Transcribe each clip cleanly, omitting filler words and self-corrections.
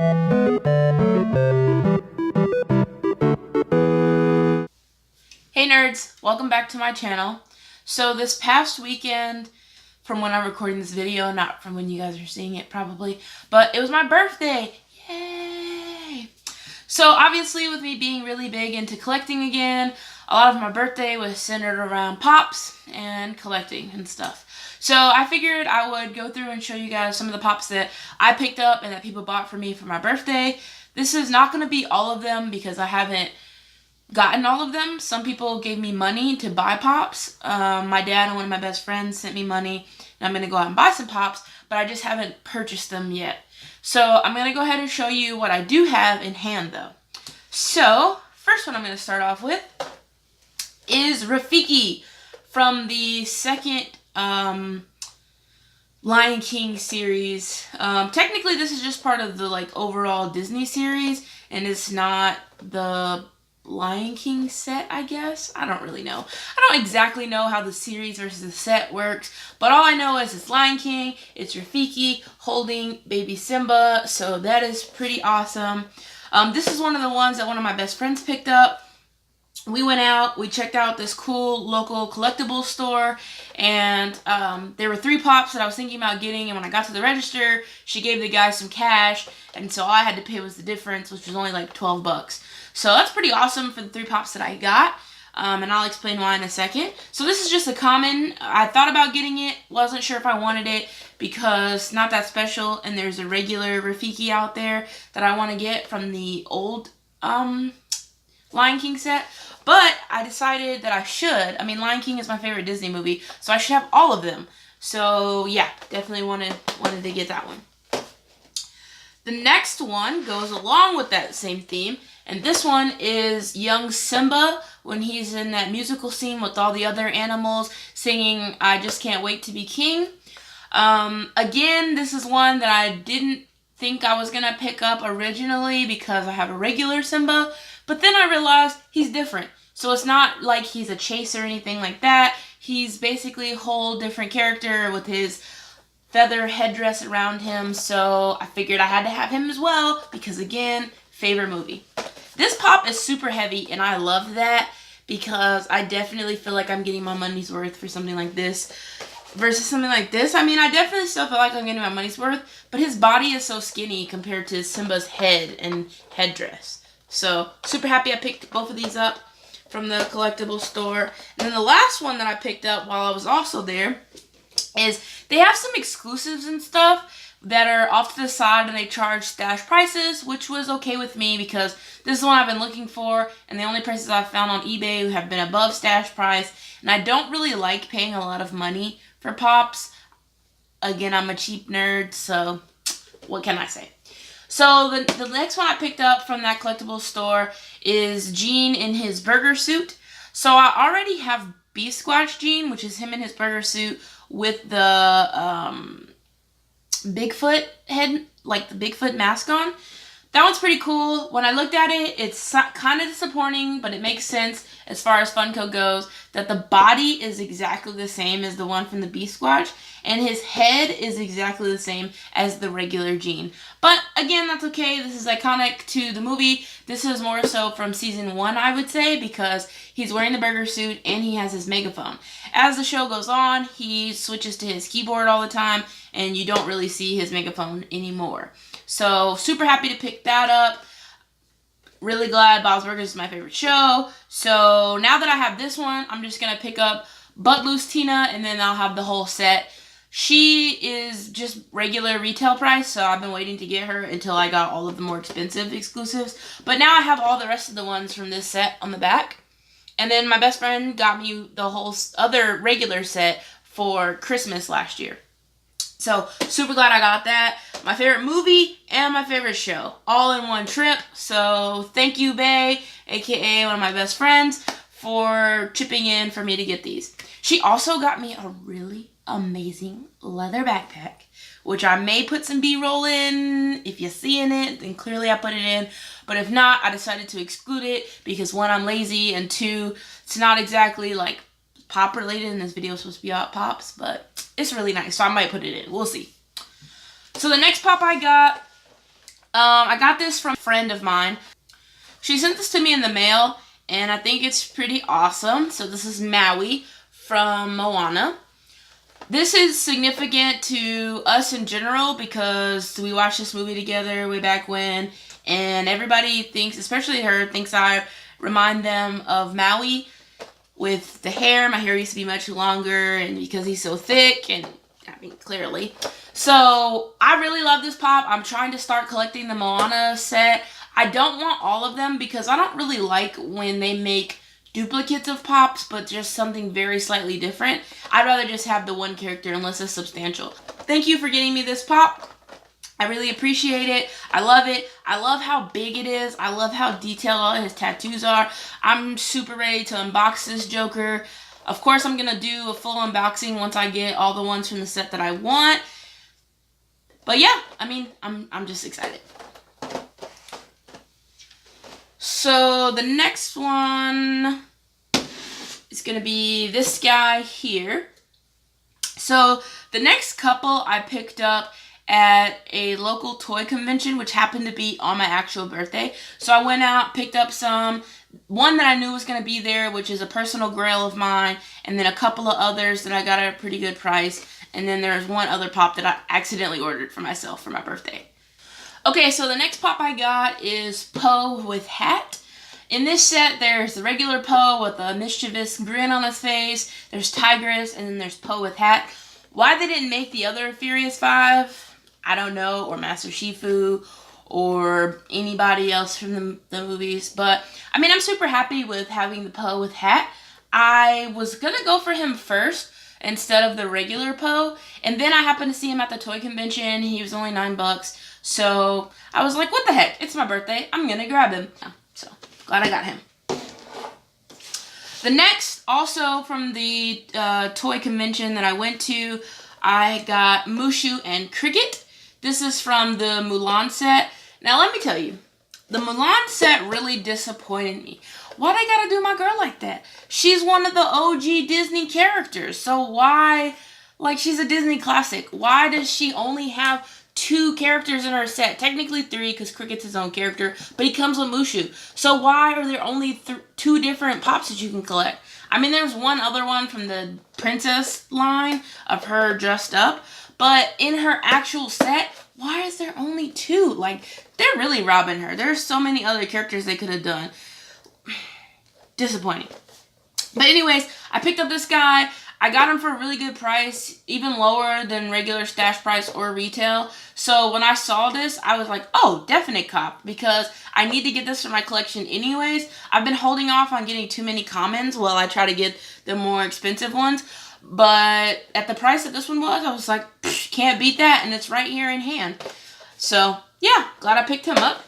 Hey nerds, welcome back to my channel. So this past weekend, from when I'm recording this video, not from when you guys are seeing it probably, but it was my birthday. Yay! So obviously with me being really big into collecting again, a lot of my birthday was centered around pops and collecting and stuff. So I figured I would go through and show you guys some of the pops that I picked up and that people bought for me for my birthday. This is not going to be all of them because I haven't gotten all of them. Some people gave me money to buy pops. My dad and one of my best friends sent me money, and I'm going to go out and buy some pops, but I just haven't purchased them yet. So I'm going to go ahead and show you what I do have in hand, though. So, first one I'm going to start off with is Rafiki from the second Lion King series. Technically, this is just part of the overall Disney series, and it's not the Lion King set, I guess. I don't really know. I don't exactly know how the series versus the set works, but all I know is it's Lion King, it's Rafiki holding baby Simba, so that is pretty awesome. This is one of the ones that one of my best friends picked up. We went out, we checked out this cool local collectibles store, and there were 3 pops that I was thinking about getting, and when I got to the register, she gave the guy some cash, and so all I had to pay was the difference, which was only like 12 bucks. So that's pretty awesome for the 3 pops that I got, and I'll explain why in a second. So this is just a common. I thought about getting it, wasn't sure if I wanted it because not that special, and there's a regular Rafiki out there that I want to get from the old Lion King set. But I decided that I should. I mean, Lion King is my favorite Disney movie, so I should have all of them. So yeah, definitely wanted to get that one. The next one goes along with that same theme, and this one is young Simba when he's in that musical scene with all the other animals singing "I Just Can't Wait to Be King." Again, this is one that I didn't think I was gonna pick up originally because I have a regular Simba, but then I realized he's different. So it's not like he's a chase or anything like that. He's basically a whole different character with his feather headdress around him, so I figured I had to have him as well because, again, favorite movie. This pop is super heavy, and I love that because I definitely feel like I'm getting my money's worth for something like this versus something like this. I mean, I definitely still feel like I'm getting my money's worth, but his body is so skinny compared to Simba's head and headdress. So, super happy I picked both of these up from the collectible store. And then the last one that I picked up while I was also there is they have some exclusives and stuff that are off to the side and they charge stash prices, which was okay with me because this is the one I've been looking for, and the only prices I've found on eBay have been above stash price, and I don't really like paying a lot of money for pops. Again, I'm a cheap nerd, so what can I say? So the next one I picked up from that collectible store is Gene in his burger suit. So I already have Beast Squatch Gene, which is him in his burger suit with the Bigfoot head, like the Bigfoot mask on. That one's pretty cool. When I looked at it, it's kind of disappointing, but it makes sense as far as Funko goes, that the body is exactly the same as the one from the Beast Squatch, and his head is exactly the same as the regular Gene. But again, that's okay. This is iconic to the movie. This is more so from season 1, I would say, because he's wearing the burger suit and he has his megaphone. As the show goes on, he switches to his keyboard all the time, and you don't really see his megaphone anymore. So, super happy to pick that up. Really glad Bob's Burgers is my favorite show. So, now that I have this one, I'm just going to pick up Butt Loose Tina, and then I'll have the whole set. She is just regular retail price, so I've been waiting to get her until I got all of the more expensive exclusives. But now I have all the rest of the ones from this set on the back. And then my best friend got me the whole other regular set for Christmas last year. So, super glad I got that. My favorite movie and my favorite show, all in one trip. So, thank you, Bae, aka one of my best friends, for chipping in for me to get these. She also got me a really amazing leather backpack, which I may put some B-roll in. If you're seeing it, then clearly I put it in. But if not, I decided to exclude it because 1, I'm lazy, and 2, it's not exactly like pop related, and this video is supposed to be about pops, but it's really nice, so I might put it in. We'll see. So the next pop I got I got this from a friend of mine. She sent this to me in the mail, and I think it's pretty awesome. So this is Maui from Moana. This is significant to us in general because we watched this movie together way back when, and everybody thinks, especially her, thinks I remind them of Maui with the hair. My hair used to be much longer, and because he's so thick, and I mean, clearly. So I really love this pop. I'm trying to start collecting the Moana set. I don't want all of them because I don't really like when they make duplicates of pops, but just something very slightly different. I'd rather just have the one character unless it's substantial. Thank you for getting me this pop. I really appreciate it. I love it. I love how big it is. I love how detailed all his tattoos are. I'm super ready to unbox this Joker. Of course, I'm going to do a full unboxing once I get all the ones from the set that I want. But yeah, I mean, I'm just excited. So the next one is going to be this guy here. So the next couple I picked up at a local toy convention, which happened to be on my actual birthday. So I went out, picked up some. One that I knew was going to be there, which is a personal grail of mine, and then a couple of others that I got at a pretty good price. And then there's one other pop that I accidentally ordered for myself for my birthday. Okay, so the next pop I got is Poe with hat. In this set, there's the regular Poe with a mischievous grin on his face. There's Tigress, and then there's Poe with hat. Why they didn't make the other Furious 5, I don't know, or Master Shifu, or anybody else from the movies. But, I mean, I'm super happy with having the Poe with hat. I was going to go for him first instead of the regular Poe. And then I happened to see him at the toy convention. He was only $9. So I was like, what the heck? It's my birthday. I'm going to grab him. So glad I got him. The next, also from the toy convention that I went to, I got Mushu and Cricket. This is from the Mulan set. Now let me tell you, the Mulan set really disappointed me. Why'd I gotta do my girl like that? She's one of the OG Disney characters. So why, like, she's a Disney classic. Why does she only have 2 characters in her set? Technically 3 because Cricket's his own character, but he comes with Mushu. So why are there only 2 different pops that you can collect? I mean, there's one other one from the princess line of her dressed up, but in her actual set, why is there only 2? Like, they're really robbing her. There's so many other characters they could have done. Disappointing. But anyways, I picked up this guy. I got him for a really good price, even lower than regular stash price or retail. So when I saw this, I was like, oh, definite cop, because I need to get this for my collection anyways. I've been holding off on getting too many commons while I try to get the more expensive ones. But at the price that this one was, I was like, can't beat that, and it's right here in hand. So yeah, glad I picked him up.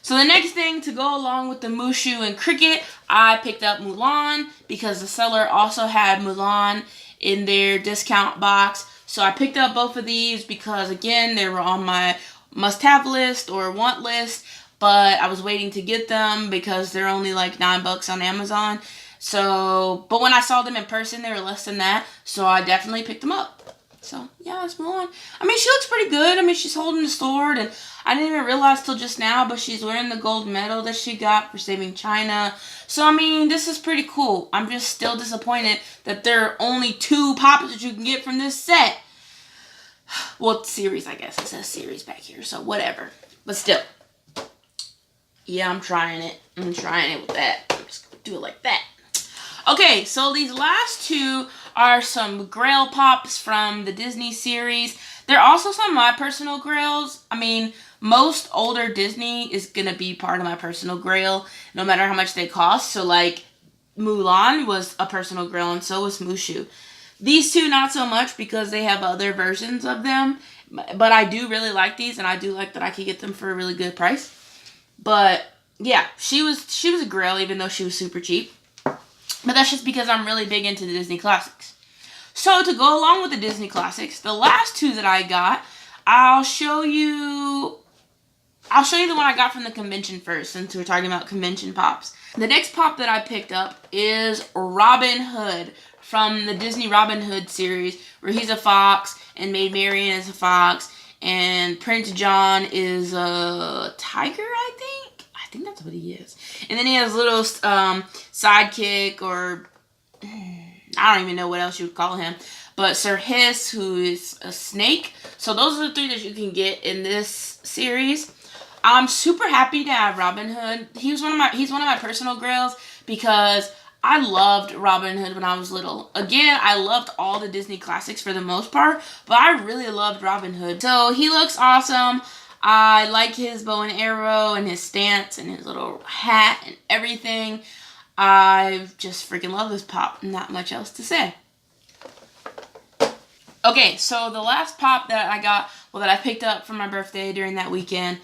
So the next thing to go along with the Mushu and Cricket, I picked up Mulan because the seller also had Mulan in their discount box. So I picked up both of these because, again, they were on my must-have list or want list, but I was waiting to get them because they're only like $9 on Amazon. So, but when I saw them in person, they were less than that, so I definitely picked them up. So, yeah, it's Mulan. I mean, she looks pretty good. I mean, she's holding the sword, and I didn't even realize till just now, but she's wearing the gold medal that she got for saving China. So, I mean, this is pretty cool. I'm just still disappointed that there are only 2 pops that you can get from this set. Well, series, I guess. It says series back here, so whatever. But still. Yeah, I'm trying it. I'm trying it with that. I'm just going to do it like that. Okay, so these last 2 are some Grail pops from the Disney series. They're also some of my personal grails. I mean, most older Disney is going to be part of my personal grail, no matter how much they cost. So, like, Mulan was a personal grail, and so was Mushu. These 2, not so much, because they have other versions of them. But I do really like these, and I do like that I could get them for a really good price. But, yeah, she was a grail, even though she was super cheap. But that's just because I'm really big into the Disney classics. So to go along with the Disney classics, the last 2 that I got, I'll show you the one I got from the convention first, since we're talking about convention pops. The next pop that I picked up is Robin Hood from the Disney Robin Hood series, where he's a fox and Maid Marian is a fox. and Prince John is a tiger, I think. I think that's what he is. And then he has a little sidekick, or I don't even know what else you would call him. But Sir Hiss, who is a snake. So those are the 3 that you can get in this series. I'm super happy to have Robin Hood. He's one of my personal grails because I loved Robin Hood when I was little. Again, I loved all the Disney classics for the most part, but I really loved Robin Hood. So he looks awesome. I like his bow and arrow and his stance and his little hat and everything. I just freaking love this pop. Not much else to say. Okay, so the last pop that I got, that I picked up for my birthday during that weekend,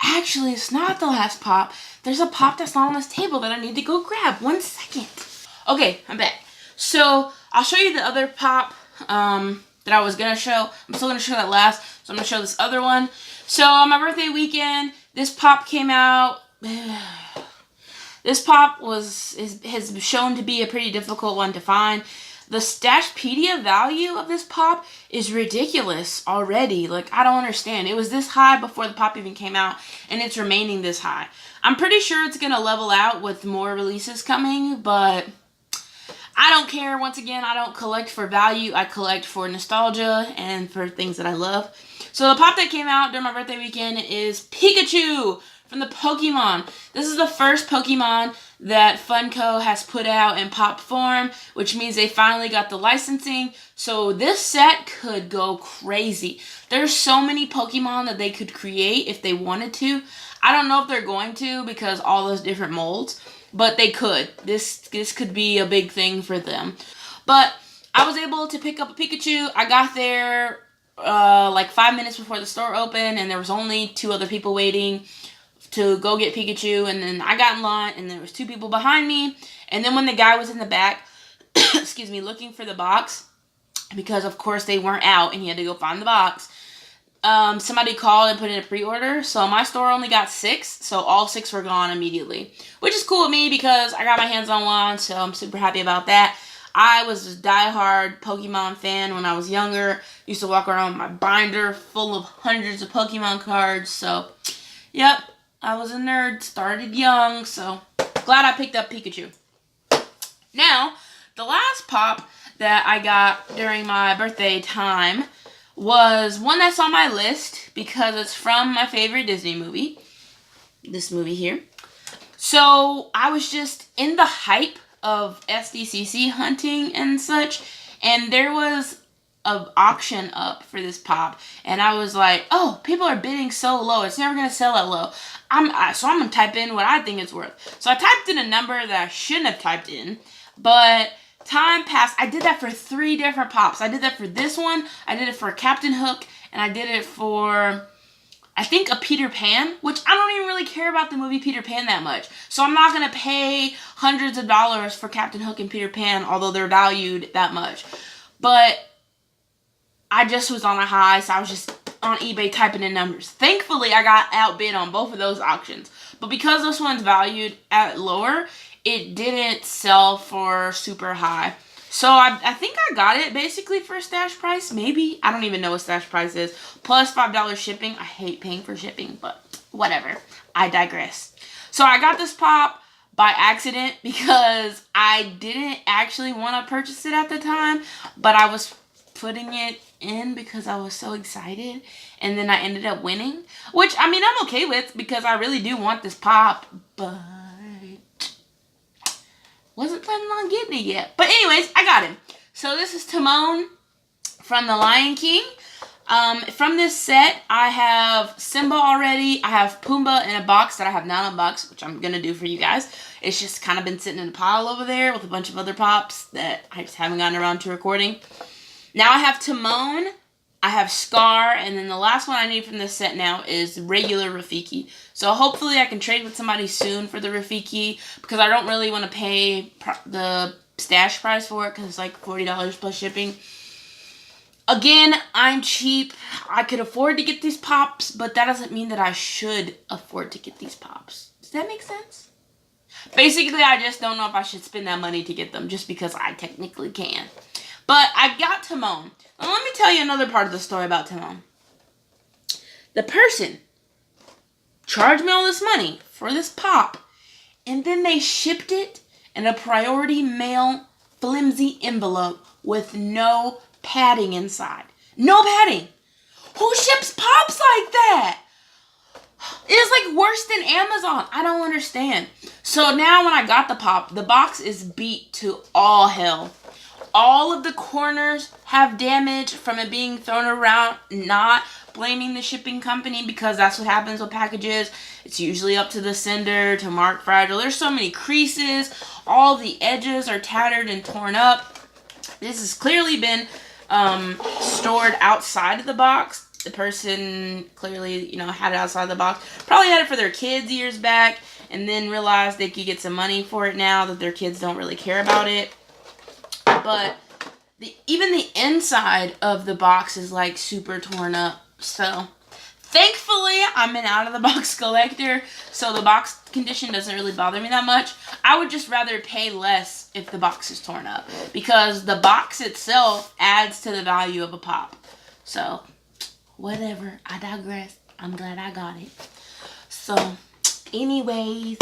actually, it's not the last pop. There's a pop that's not on this table that I need to go grab. 1 second. Okay, I'm back. So, I'll show you the other pop that I was going to show. I'm still going to show that last, so I'm going to show this other one. So, on my birthday weekend, this pop came out. This pop has shown to be a pretty difficult one to find. The Stashpedia value of this pop is ridiculous already. Like, I don't understand. It was this high before the pop even came out, and it's remaining this high. I'm pretty sure it's going to level out with more releases coming, but I don't care. Once again, I don't collect for value. I collect for nostalgia and for things that I love. So the pop that came out during my birthday weekend is Pikachu from the Pokemon. This is the first Pokemon that Funko has put out in pop form, which means they finally got the licensing. So this set could go crazy. There's so many Pokemon that they could create if they wanted to. I don't know if they're going to because all those different molds, but they could. This could be a big thing for them. But I was able to pick up a Pikachu. I got there like 5 minutes before the store opened, and there was only 2 other people waiting to go get Pikachu, and then I got in line, and there was 2 people behind me, and then when the guy was in the back, excuse me, looking for the box, because of course they weren't out, and he had to go find the box, somebody called and put in a pre-order, so my store only got 6, so all 6 were gone immediately, which is cool with me, because I got my hands on one, so I'm super happy about that. I was a diehard Pokemon fan when I was younger, used to walk around with my binder full of hundreds of Pokemon cards, so, yep. I was a nerd, started young, so glad I picked up Pikachu. Now, the last pop that I got during my birthday time was one that's on my list because it's from my favorite Disney movie. This movie here. So, I was just in the hype of SDCC hunting and such, and there was an auction up for this pop, and I was like, oh, people are bidding so low, it's never going to sell that low. So I'm going to type in what I think it's worth. So I typed in a number that I shouldn't have typed in, but time passed. I did that for 3 different pops. I did that for this one, I did it for Captain Hook, and I did it for, I think, a Peter Pan, which I don't even really care about the movie Peter Pan that much. So I'm not going to pay hundreds of dollars for Captain Hook and Peter Pan, although they're valued that much. But I just was on a high, so I was just on eBay typing in numbers. Thankfully, I got outbid on both of those auctions. But because this one's valued at lower, it didn't sell for super high. So I think I got it basically for stash price, maybe. I don't even know what stash price is. Plus $5 shipping. I hate paying for shipping, but whatever. I digress. So I got this pop by accident because I didn't actually want to purchase it at the time, but I was putting it in because I was so excited, and then I ended up winning, which, I mean, I'm okay with because I really do want this pop, but wasn't planning on getting it yet. But anyways, I got him. So this is Timon from The Lion King. From this set, I have Simba already. I have Pumbaa in a box that I have not unboxed, which I'm going to do for you guys. It's just kind of been sitting in a pile over there with a bunch of other pops that I just haven't gotten around to recording. Now I have Timon, I have Scar, and then the last one I need from this set now is regular Rafiki. So hopefully I can trade with somebody soon for the Rafiki, because I don't really want to pay the stash price for it, because it's like $40 plus shipping. Again, I'm cheap. I could afford to get these pops, but that doesn't mean that I should afford to get these pops. Does that make sense? Basically, I just don't know if I should spend that money to get them, just because I technically can. But I got Timon. Now, let me tell you another part of the story about Timon. The person charged me all this money for this pop, and then they shipped it in a priority mail flimsy envelope with no padding inside. No padding. Who ships pops like that? It's like worse than Amazon. I don't understand. So now when I got the pop, the box is beat to all hell. All of the corners have damage from it being thrown around. Not blaming the shipping company, because that's what happens with packages. It's usually up to the sender to mark fragile. There's so many creases. All the edges are tattered and torn up. This has clearly been stored outside of the box. The person clearly, had it outside the box. Probably had it for their kids years back, and then realized they could get some money for it now that their kids don't really care about it. But even the inside of the box is like super torn up. So thankfully, I'm an out-of-the-box collector, so the box condition doesn't really bother me that much. I would just rather pay less if the box is torn up, because the box itself adds to the value of a pop. So whatever, I digress. I'm glad I got it. So anyways,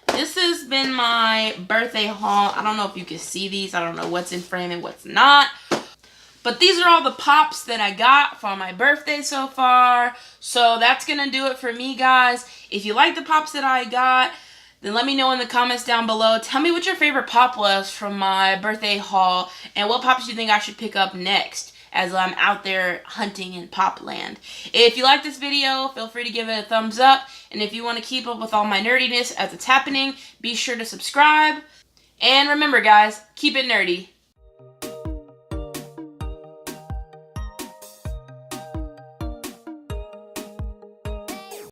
this has been my birthday haul. I don't know if you can see these. I don't know what's in frame and what's not. But these are all the pops that I got for my birthday so far. So that's going to do it for me, guys. If you like the pops that I got, then let me know in the comments down below. Tell me what your favorite pop was from my birthday haul, and what pops you think I should pick up next as I'm out there hunting in pop land. If you like this video, feel free to give it a thumbs up. And if you want to keep up with all my nerdiness as it's happening, be sure to subscribe. And remember, guys, keep it nerdy.